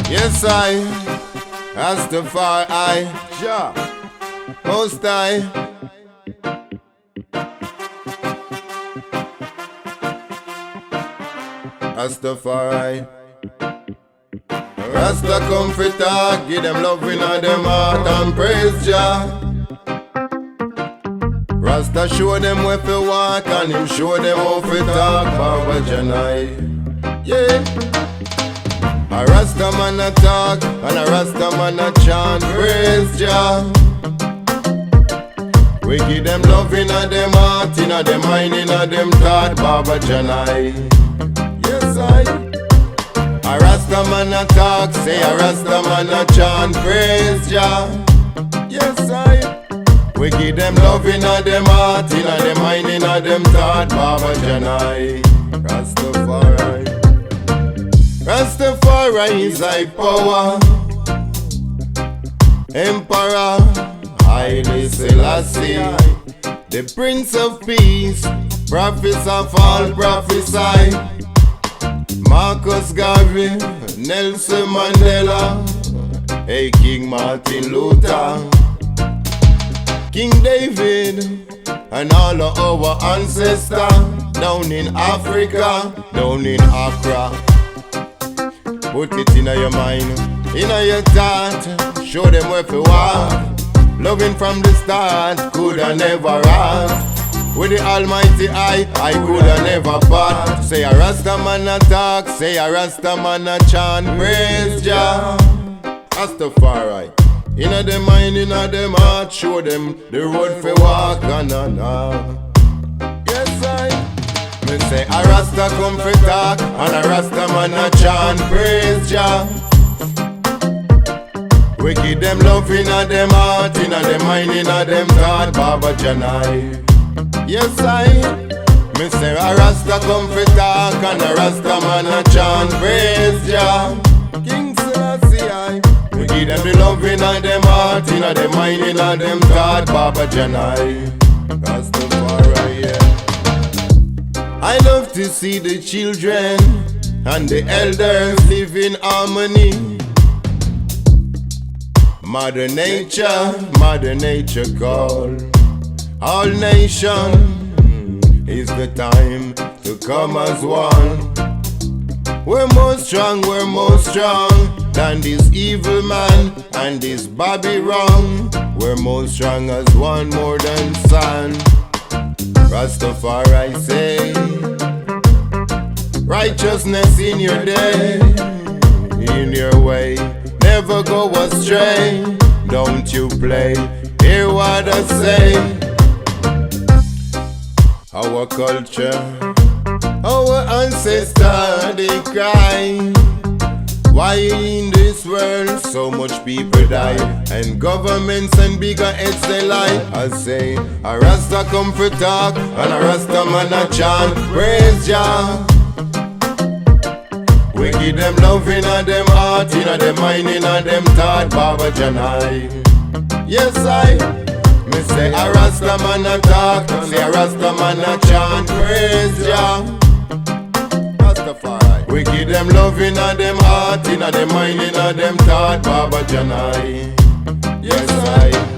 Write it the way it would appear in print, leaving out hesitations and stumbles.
Yes, I, Rastafari, Jah, Most High. Rastafari. Rasta come for talk, give them love in them heart and praise Jah. Rasta show them where to walk and him show them how to talk Baba Janai. Yeah. A Rasta man a talk and a Rasta man a chant praise Jah. We give them love in them heart, in them mind, in them thought Baba Janai. Yes I. A Rasta man a talk, say a Rasta man a chant praise Jah. Yes I. We give them love in them heart, in them mind, in them thought Baba Janai. Rastafari. Rastafari is thy power. Emperor Haile Selassie, the Prince of Peace, prophets of all prophesy. Marcus Garvey, Nelson Mandela, hey King Martin Luther, King David, and all of our ancestors down in Africa, down in Accra. Put it in your mind, in your thought, show them where to walk. Loving from the start, coulda never ask. With the almighty eye, I coulda never part. Say a Rasta man a talk, say a Rasta man a chant praise Jah. Rastafari. Inna them mind, inna them heart, show them the road for walk and yes I. Me say a Rasta come for talk and a Rasta man a chant praise Jah. We give them love inna them heart, inna them mind, inna them thought Baba Janai. Yes I. Me say a Rasta come for talk and a Rasta man a chant praise Jah. King Selassie I. We give them the love inna them heart, inna them mind, inna them thought Baba Janai. Rastafari, yeah. I love to see the children and the elders live in harmony. Mother Nature call all nation. Is the time to come as one. We're more strong than this evil man and this Bobby wrong. We're more strong as one, more than sun. Rastafari say, righteousness in your day, in your way, never go astray. Don't you play, hear what I say. Our culture, our ancestors, they cry. Why in this world so much people die? And governments and bigger heads they lie. I say, a Rasta come for talk and a Rasta man a chant praise Jah. We give them love inna them heart, inna them mind, inna them thought Baba Janai. Yes I. Me say a Rasta man a talk, say a Rasta man a chant praise Jah. Rastafari. We give them love inna them heart, inna them mind, inna them thought Baba Janai. Yes I.